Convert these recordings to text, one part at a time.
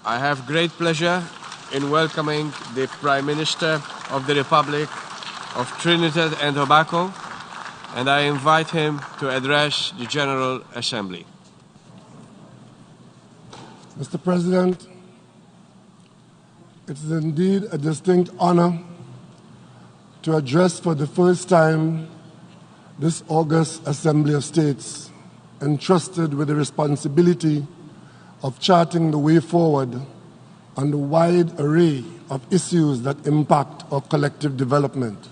I have great pleasure in welcoming the Prime Minister of the Republic of Trinidad and Tobago, and I invite him to address the General Assembly. Mr. President, it is indeed a distinct honor to address for the first time this august Assembly of States, entrusted with the responsibility of charting the way forward on the wide array of issues that impact our collective development.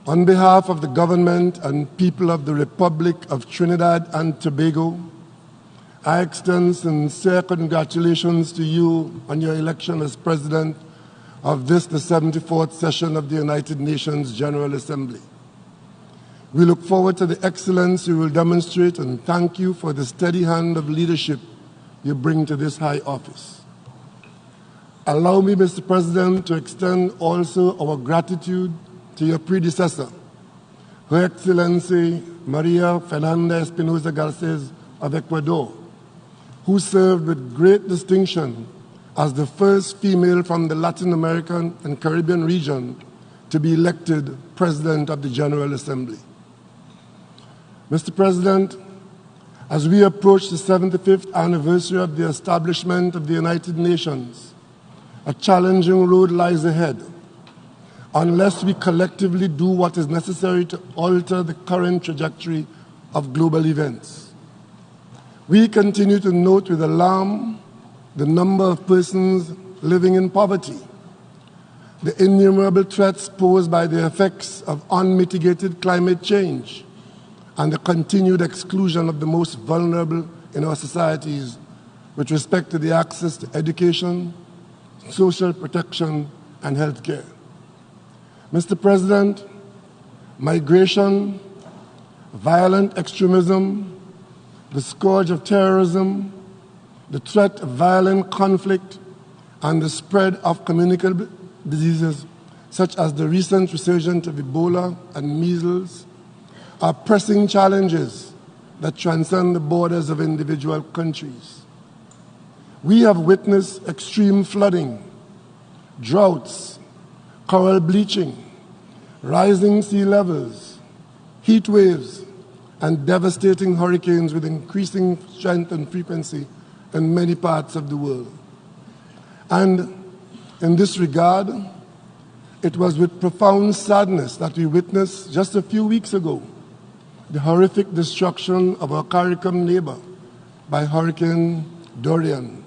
On behalf of the government and people of the Republic of Trinidad and Tobago, I extend sincere congratulations to you on your election as President of the 74th session of the United Nations General Assembly. We look forward to the excellence you will demonstrate and thank you for the steady hand of leadership you bring to this high office. Allow me, Mr. President, to extend also our gratitude to your predecessor, Her Excellency Maria Fernanda Espinosa Garces of Ecuador, who served with great distinction as the first female from the Latin American and Caribbean region to be elected President of the General Assembly. Mr. President, as we approach the 75th anniversary of the establishment of the United Nations, a challenging road lies ahead unless we collectively do what is necessary to alter the current trajectory of global events. We continue to note with alarm the number of persons living in poverty, the innumerable threats posed by the effects of unmitigated climate change, and the continued exclusion of the most vulnerable in our societies with respect to the access to education, social protection, and health care. Mr. President, migration, violent extremism, the scourge of terrorism, the threat of violent conflict, and the spread of communicable diseases such as the recent resurgence of Ebola and measles are pressing challenges that transcend the borders of individual countries. We have witnessed extreme flooding, droughts, coral bleaching, rising sea levels, heat waves, and devastating hurricanes with increasing strength and frequency in many parts of the world. And in this regard, it was with profound sadness that we witnessed just a few weeks ago the horrific destruction of our CARICOM neighbor by Hurricane Dorian,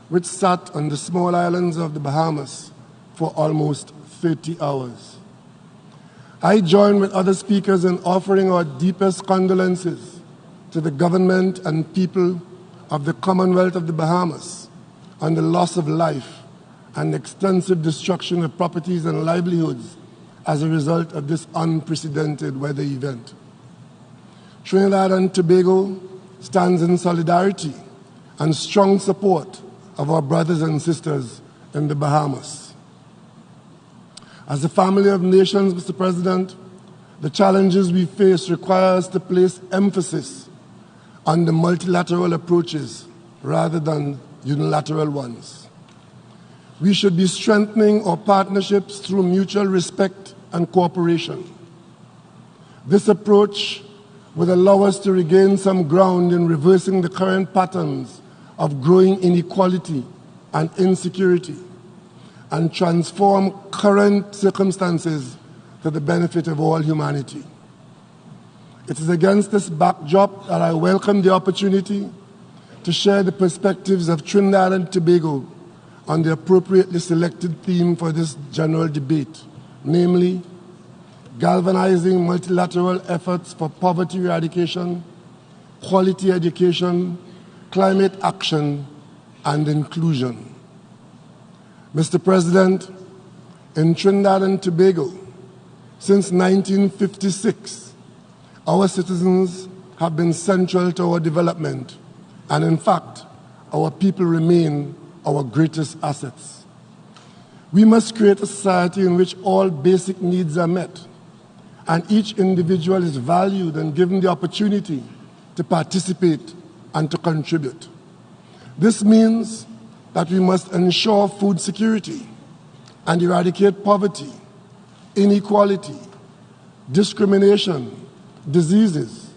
which sat on the small islands of the Bahamas for almost 30 hours. I join with other speakers in offering our deepest condolences to the government and people of the Commonwealth of the Bahamas on the loss of life and extensive destruction of properties and livelihoods as a result of this unprecedented weather event. Trinidad and Tobago stands in solidarity and strong support of our brothers and sisters in the Bahamas. As a family of nations, Mr. President, the challenges we face require us to place emphasis on the multilateral approaches rather than unilateral ones. We should be strengthening our partnerships through mutual respect and cooperation. This approach would allow us to regain some ground in reversing the current patterns of growing inequality and insecurity and transform current circumstances to the benefit of all humanity. It is against this backdrop that I welcome the opportunity to share the perspectives of Trinidad and Tobago on the appropriately selected theme for this general debate, namely, galvanizing multilateral efforts for poverty eradication, quality education, climate action, and inclusion. Mr. President, in Trinidad and Tobago, since 1956, our citizens have been central to our development, and in fact, our people remain our greatest assets. We must create a society in which all basic needs are met, and each individual is valued and given the opportunity to participate and to contribute. This means that we must ensure food security and eradicate poverty, inequality, discrimination, diseases,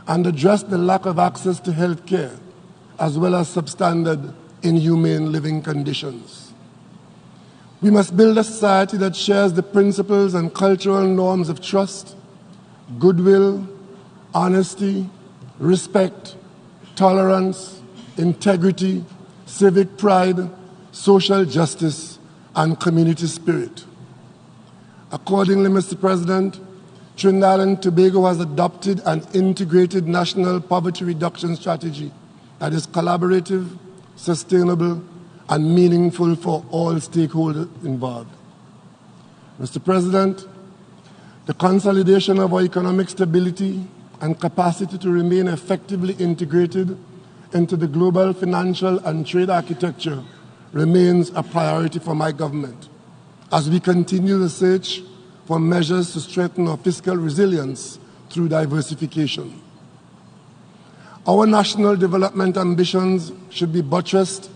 and address the lack of access to health care, as well as substandard, inhumane living conditions. We must build a society that shares the principles and cultural norms of trust, goodwill, honesty, respect, tolerance, integrity, civic pride, social justice, and community spirit. Accordingly, Mr. President, Trinidad and Tobago has adopted an integrated national poverty reduction strategy that is collaborative, sustainable, and meaningful for all stakeholders involved. Mr. President, the consolidation of our economic stability and capacity to remain effectively integrated into the global financial and trade architecture remains a priority for my government as we continue the search for measures to strengthen our fiscal resilience through diversification. Our national development ambitions should be buttressed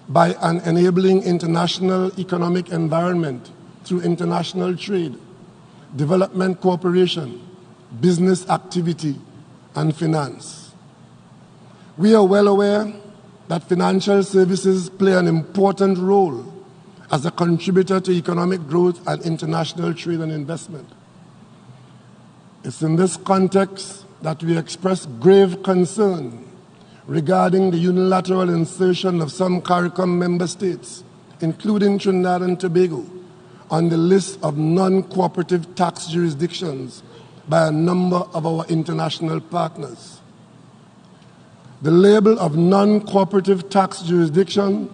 by an enabling international economic environment through international trade, development cooperation, business activity, and finance. We are well aware that financial services play an important role as a contributor to economic growth and international trade and investment. It's in this context that we express grave concern regarding the unilateral insertion of some CARICOM member states, including Trinidad and Tobago, on the list of non-cooperative tax jurisdictions by a number of our international partners. The label of non-cooperative tax jurisdiction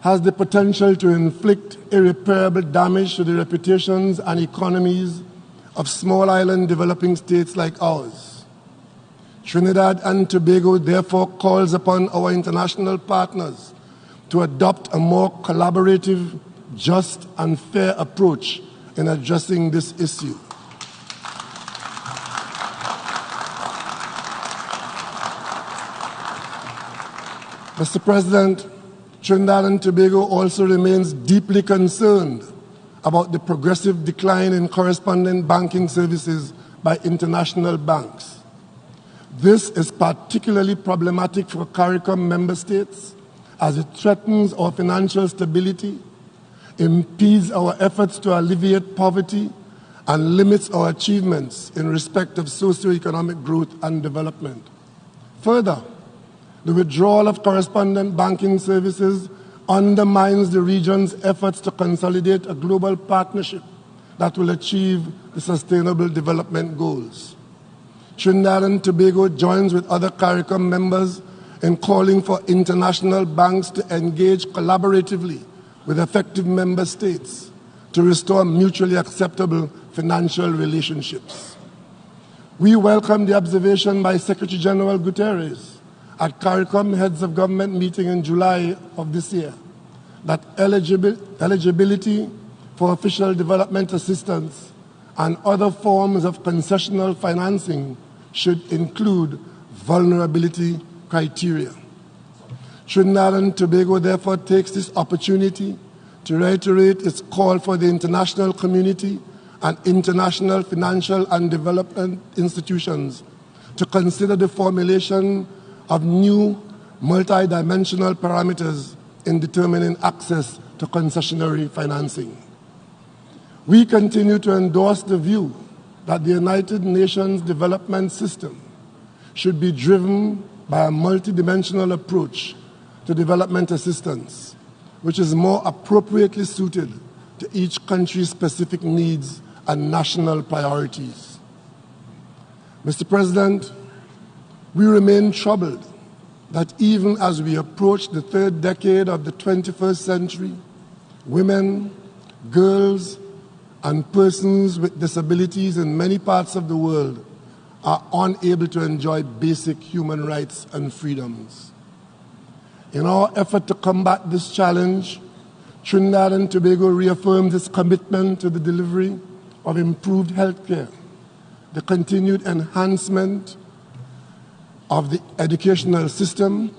has the potential to inflict irreparable damage to the reputations and economies of small island developing states like ours. Trinidad and Tobago therefore calls upon our international partners to adopt a more collaborative, just and fair approach in addressing this issue. Mr. President, Trinidad and Tobago also remains deeply concerned about the progressive decline in correspondent banking services by international banks. This is particularly problematic for CARICOM member states as it threatens our financial stability, impedes our efforts to alleviate poverty, and limits our achievements in respect of socio-economic growth and development. Further, the withdrawal of correspondent banking services undermines the region's efforts to consolidate a global partnership that will achieve the Sustainable Development Goals. Trinidad and Tobago joins with other CARICOM members in calling for international banks to engage collaboratively with effective member states to restore mutually acceptable financial relationships. We welcome the observation by Secretary General Guterres at CARICOM Heads of Government meeting in July of this year that eligibility for official development assistance and other forms of concessional financing should include vulnerability criteria. Trinidad and Tobago therefore takes this opportunity to reiterate its call for the international community and international financial and development institutions to consider the formulation of new multidimensional parameters in determining access to concessionary financing. We continue to endorse the view that the United Nations development system should be driven by a multidimensional approach to development assistance, which is more appropriately suited to each country's specific needs and national priorities. Mr. President, we remain troubled that even as we approach the third decade of the 21st century, women, girls, and persons with disabilities in many parts of the world are unable to enjoy basic human rights and freedoms. In our effort to combat this challenge, Trinidad and Tobago reaffirms its commitment to the delivery of improved health care, the continued enhancement of the educational system,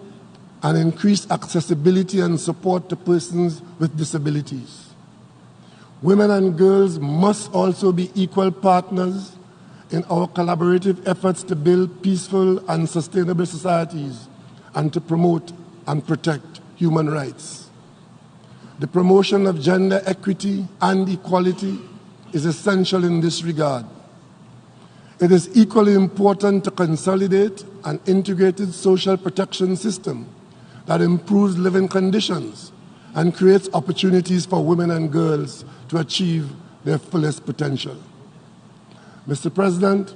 and increase accessibility and support to persons with disabilities. Women and girls must also be equal partners in our collaborative efforts to build peaceful and sustainable societies and to promote and protect human rights. The promotion of gender equity and equality is essential in this regard. It is equally important to consolidate an integrated social protection system that improves living conditions and creates opportunities for women and girls to achieve their fullest potential. Mr. President,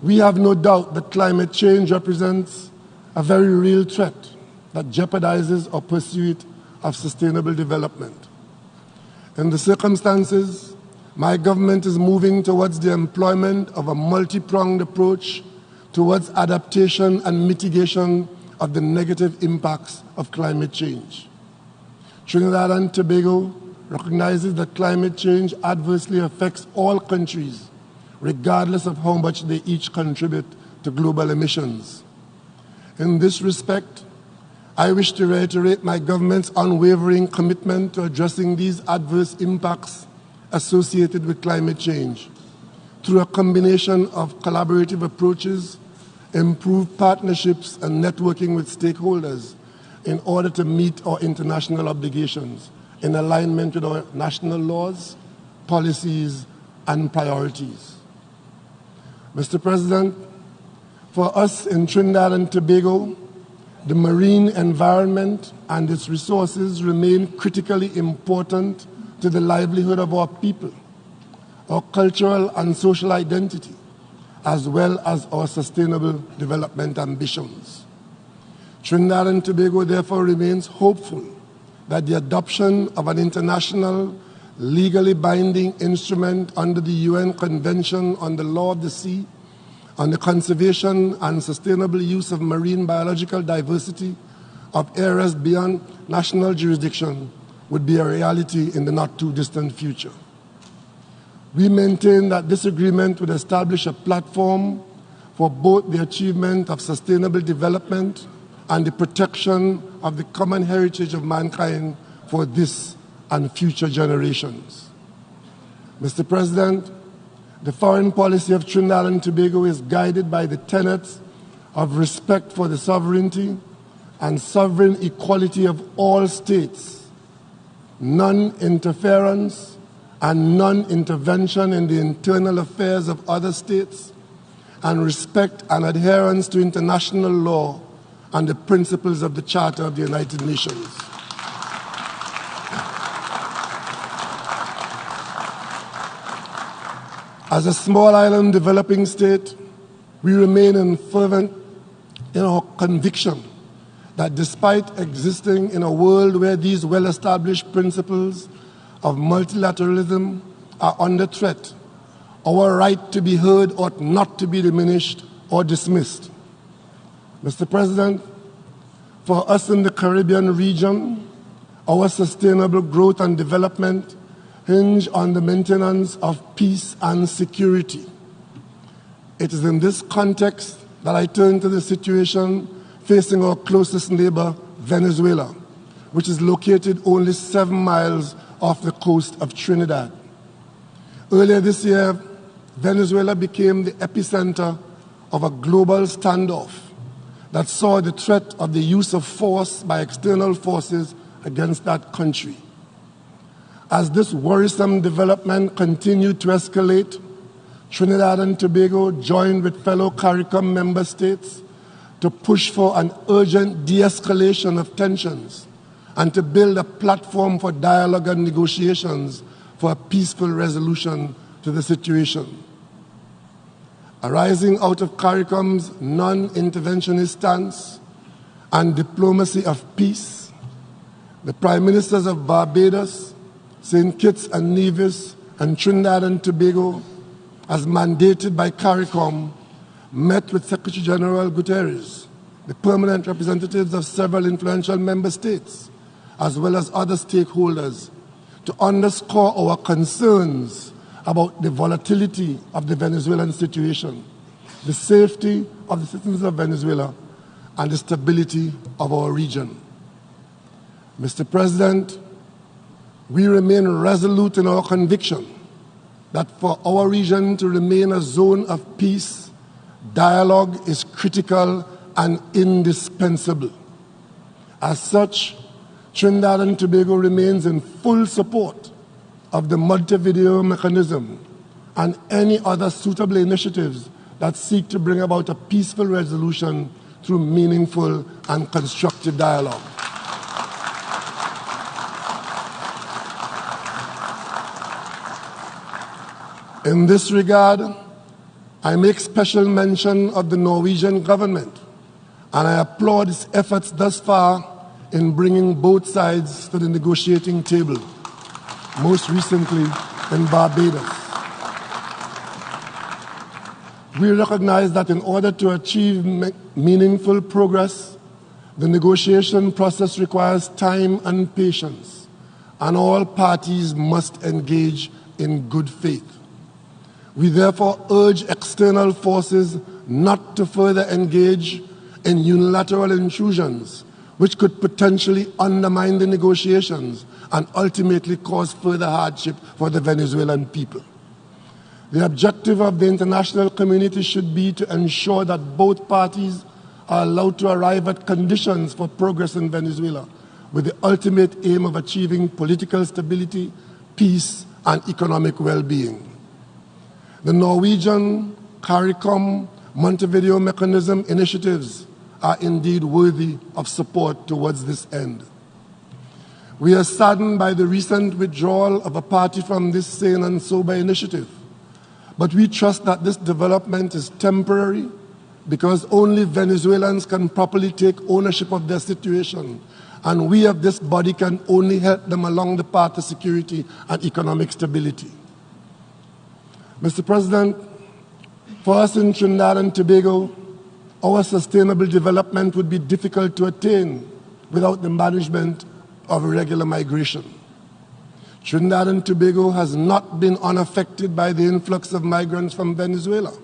we have no doubt that climate change represents a very real threat that jeopardizes our pursuit of sustainable development. In the circumstances, my government is moving towards the employment of a multi-pronged approach towards adaptation and mitigation of the negative impacts of climate change. Trinidad and Tobago recognizes that climate change adversely affects all countries, regardless of how much they each contribute to global emissions. In this respect, I wish to reiterate my government's unwavering commitment to addressing these adverse impacts associated with climate change through a combination of collaborative approaches, improved partnerships, and networking with stakeholders in order to meet our international obligations in alignment with our national laws, policies, and priorities. Mr. President, for us in Trinidad and Tobago, the marine environment and its resources remain critically important to the livelihood of our people, our cultural and social identity, as well as our sustainable development ambitions. Trinidad and Tobago therefore remains hopeful that the adoption of an international, legally binding instrument under the UN Convention on the Law of the Sea, on the conservation and sustainable use of marine biological diversity of areas beyond national jurisdiction would be a reality in the not-too-distant future. We maintain that this agreement would establish a platform for both the achievement of sustainable development and the protection of the common heritage of mankind for this and future generations. Mr. President, the foreign policy of Trinidad and Tobago is guided by the tenets of respect for the sovereignty and sovereign equality of all states, non-interference and non-intervention in the internal affairs of other states, and respect and adherence to international law and the principles of the Charter of the United Nations. As a small island developing state, we remain fervent in our conviction that despite existing in a world where these well-established principles of multilateralism are under threat, our right to be heard ought not to be diminished or dismissed. Mr. President, for us in the Caribbean region, our sustainable growth and development hinge on the maintenance of peace and security. It is in this context that I turn to the situation facing our closest neighbor, Venezuela, which is located only 7 miles off the coast of Trinidad. Earlier this year, Venezuela became the epicenter of a global standoff that saw the threat of the use of force by external forces against that country. As this worrisome development continued to escalate, Trinidad and Tobago joined with fellow CARICOM member states to push for an urgent de-escalation of tensions and to build a platform for dialogue and negotiations for a peaceful resolution to the situation. Arising out of CARICOM's non-interventionist stance and diplomacy of peace, the Prime Ministers of Barbados, St. Kitts and Nevis, and Trinidad and Tobago, as mandated by CARICOM, met with Secretary General Guterres, the permanent representatives of several influential member states, as well as other stakeholders, to underscore our concerns about the volatility of the Venezuelan situation, the safety of the citizens of Venezuela, and the stability of our region. Mr. President, we remain resolute in our conviction that for our region to remain a zone of peace, dialogue is critical and indispensable. As such, Trinidad and Tobago remains in full support of the Multilateral mechanism and any other suitable initiatives that seek to bring about a peaceful resolution through meaningful and constructive dialogue. In this regard, I make special mention of the Norwegian government, and I applaud its efforts thus far in bringing both sides to the negotiating table, most recently in Barbados. We recognize that in order to achieve meaningful progress, the negotiation process requires time and patience, and all parties must engage in good faith. We therefore urge external forces not to further engage in unilateral intrusions, which could potentially undermine the negotiations and ultimately cause further hardship for the Venezuelan people. The objective of the international community should be to ensure that both parties are allowed to arrive at conditions for progress in Venezuela, with the ultimate aim of achieving political stability, peace, and economic well-being. The Norwegian CARICOM Montevideo mechanism initiatives are indeed worthy of support towards this end. We are saddened by the recent withdrawal of a party from this sane and sober initiative, but we trust that this development is temporary because only Venezuelans can properly take ownership of their situation, and we of this body can only help them along the path to security and economic stability. Mr. President, for us in Trinidad and Tobago, our sustainable development would be difficult to attain without the management of irregular migration. Trinidad and Tobago has not been unaffected by the influx of migrants from Venezuela.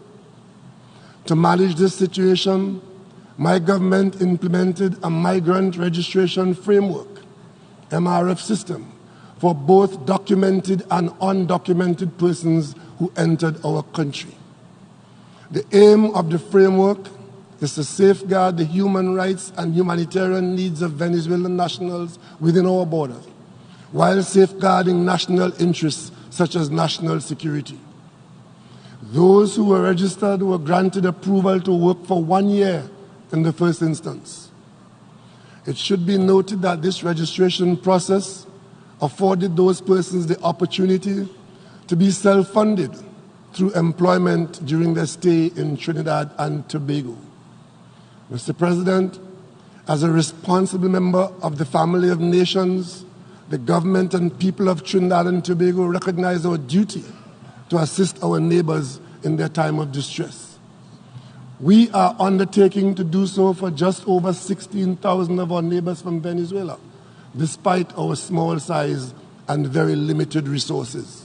To manage this situation, my government implemented a migrant registration framework, MRF system, for both documented and undocumented persons who entered our country. The aim of the framework is to safeguard the human rights and humanitarian needs of Venezuelan nationals within our borders, while safeguarding national interests such as national security. Those who were registered were granted approval to work for 1 year in the first instance. It should be noted that this registration process afforded those persons the opportunity to be self-funded through employment during their stay in Trinidad and Tobago. Mr. President, as a responsible member of the family of nations, the government and people of Trinidad and Tobago recognize our duty to assist our neighbors in their time of distress. We are undertaking to do so for just over 16,000 of our neighbors from Venezuela, despite our small size and very limited resources.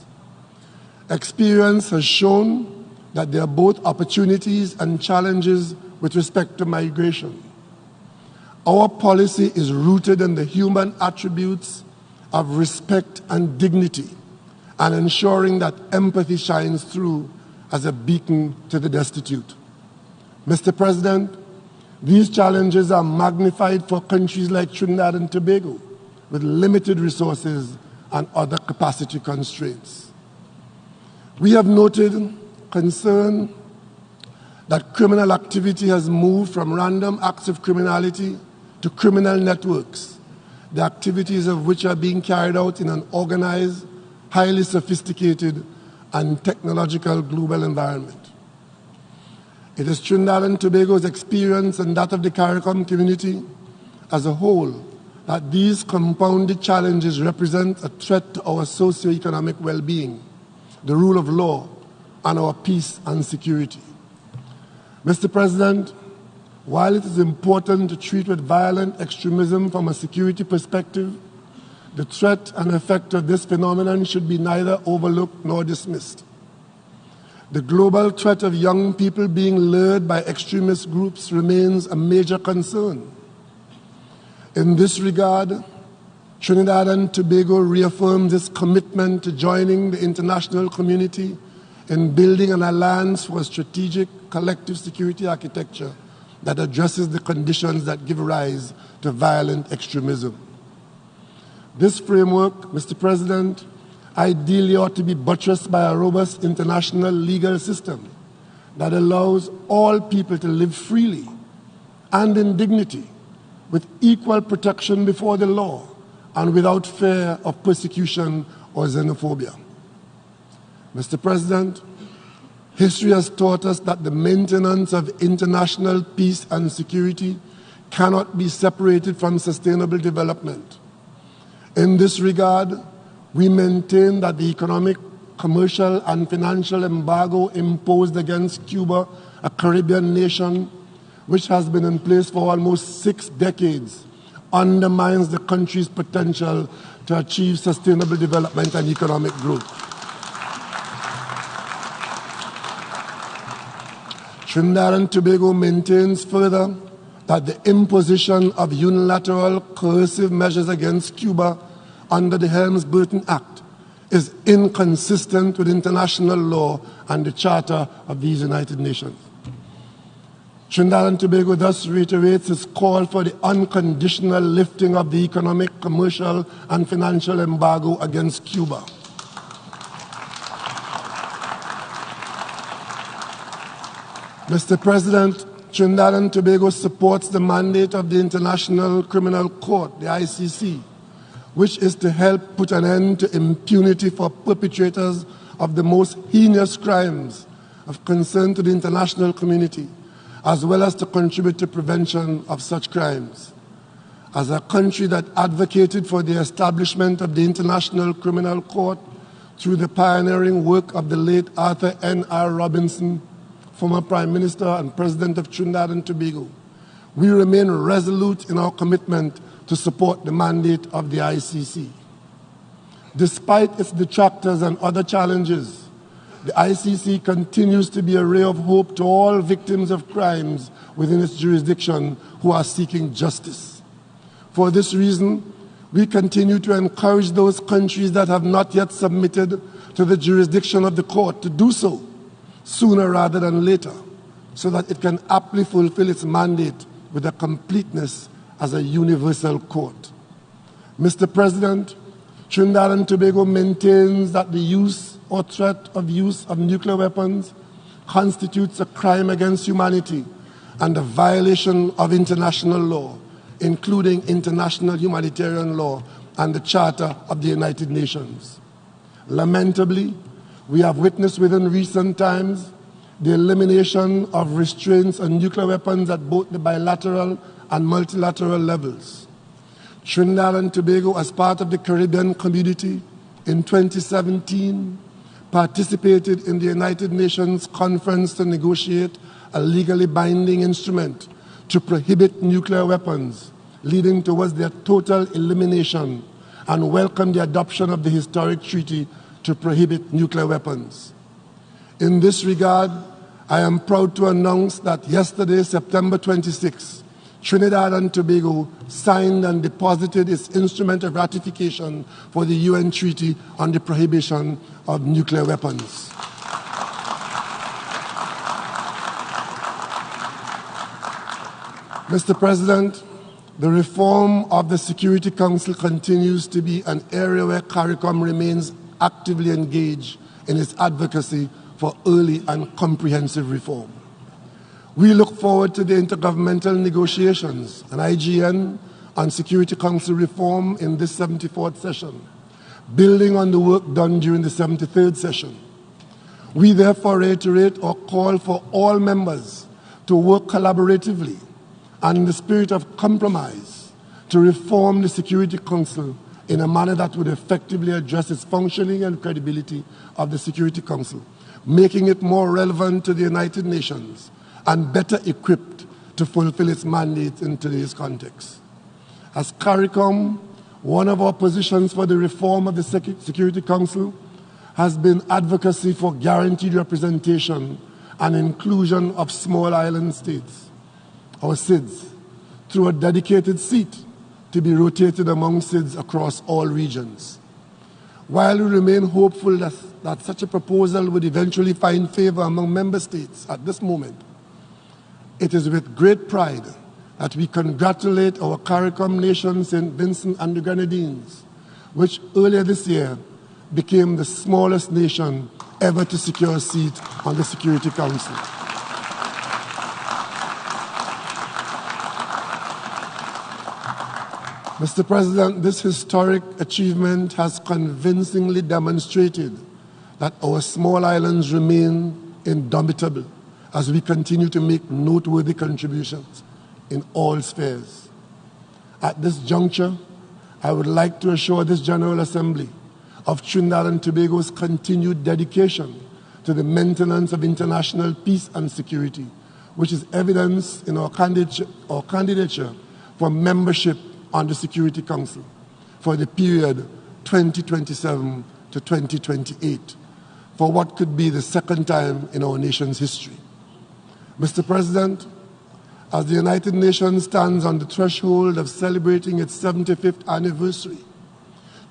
Experience has shown that there are both opportunities and challenges with respect to migration. Our policy is rooted in the human attributes of respect and dignity, and ensuring that empathy shines through as a beacon to the destitute. Mr. President, these challenges are magnified for countries like Trinidad and Tobago, with limited resources and other capacity constraints. We have noted concern that criminal activity has moved from random acts of criminality to criminal networks, the activities of which are being carried out in an organized, highly sophisticated, and technological global environment. It is Trinidad and Tobago's experience and that of the CARICOM community as a whole that these compounded challenges represent a threat to our socio-economic well-being, the rule of law, and our peace and security. Mr. President, while it is important to treat with violent extremism from a security perspective, the threat and effect of this phenomenon should be neither overlooked nor dismissed. The global threat of young people being lured by extremist groups remains a major concern. In this regard, Trinidad and Tobago reaffirms its commitment to joining the international community in building an alliance for a strategic collective security architecture that addresses the conditions that give rise to violent extremism. This framework, Mr. President, ideally ought to be buttressed by a robust international legal system that allows all people to live freely and in dignity with equal protection before the law and without fear of persecution or xenophobia. Mr. President, history has taught us that the maintenance of international peace and security cannot be separated from sustainable development. In this regard, we maintain that the economic, commercial, and financial embargo imposed against Cuba, a Caribbean nation which has been in place for almost 6 decades, undermines the country's potential to achieve sustainable development and economic growth. Trinidad and Tobago maintains further that the imposition of unilateral coercive measures against Cuba under the Helms-Burton Act is inconsistent with international law and the Charter of these United Nations. Trinidad and Tobago thus reiterates its call for the unconditional lifting of the economic, commercial, and financial embargo against Cuba. Mr. President, Trinidad and Tobago supports the mandate of the International Criminal Court, the ICC, which is to help put an end to impunity for perpetrators of the most heinous crimes of concern to the international community, as well as to contribute to prevention of such crimes. As a country that advocated for the establishment of the International Criminal Court through the pioneering work of the late Arthur N.R. Robinson, former Prime Minister and President of Trinidad and Tobago, we remain resolute in our commitment to support the mandate of the ICC. Despite its detractors and other challenges, the ICC continues to be a ray of hope to all victims of crimes within its jurisdiction who are seeking justice. For this reason, we continue to encourage those countries that have not yet submitted to the jurisdiction of the court to do so sooner rather than later, so that it can aptly fulfill its mandate with a completeness as a universal court. Mr. President, Trinidad and Tobago maintains that the use or threat of use of nuclear weapons constitutes a crime against humanity and a violation of international law, including international humanitarian law and the Charter of the United Nations. Lamentably, we have witnessed within recent times the elimination of restraints on nuclear weapons at both the bilateral and multilateral levels. Trinidad and Tobago, as part of the Caribbean community, in 2017, participated in the United Nations conference to negotiate a legally binding instrument to prohibit nuclear weapons, leading towards their total elimination, and welcomed the adoption of the historic treaty to prohibit nuclear weapons. In this regard, I am proud to announce that yesterday, September 26, Trinidad and Tobago signed and deposited its instrument of ratification for the UN Treaty on the Prohibition of Nuclear Weapons. Mr. President, the reform of the Security Council continues to be an area where CARICOM remains actively engaged in its advocacy for early and comprehensive reform. We look forward to the intergovernmental negotiations, an IGN, on Security Council reform in this 74th session, building on the work done during the 73rd session. We therefore reiterate or call for all members to work collaboratively and in the spirit of compromise to reform the Security Council in a manner that would effectively address its functioning and credibility of the Security Council, making it more relevant to the United Nations and better equipped to fulfill its mandate in today's context. As CARICOM, one of our positions for the reform of the Security Council has been advocacy for guaranteed representation and inclusion of small island states, our SIDS, through a dedicated seat to be rotated among SIDS across all regions. While we remain hopeful that such a proposal would eventually find favor among member states at this moment, it is with great pride that we congratulate our CARICOM nation, St. Vincent and the Grenadines, which earlier this year became the smallest nation ever to secure a seat on the Security Council. Mr. President, this historic achievement has convincingly demonstrated that our small islands remain indomitable as we continue to make noteworthy contributions in all spheres. At this juncture, I would like to assure this General Assembly of Trinidad and Tobago's continued dedication to the maintenance of international peace and security, which is evidenced in our candidature for membership on the Security Council for the period 2027 to 2028, for what could be the second time in our nation's history. Mr. President, as the United Nations stands on the threshold of celebrating its 75th anniversary,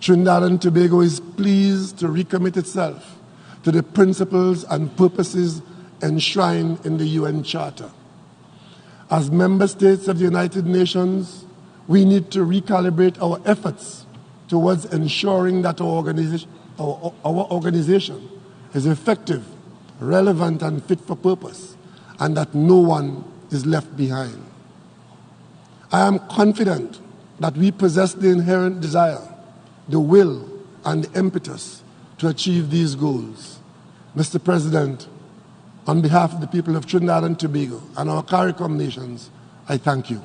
Trinidad and Tobago is pleased to recommit itself to the principles and purposes enshrined in the UN Charter. As member states of the United Nations, we need to recalibrate our efforts towards ensuring that our organization is effective, relevant, and fit for purpose, and that no one is left behind. I am confident that we possess the inherent desire, the will, and the impetus to achieve these goals. Mr. President, on behalf of the people of Trinidad and Tobago and our CARICOM nations, I thank you.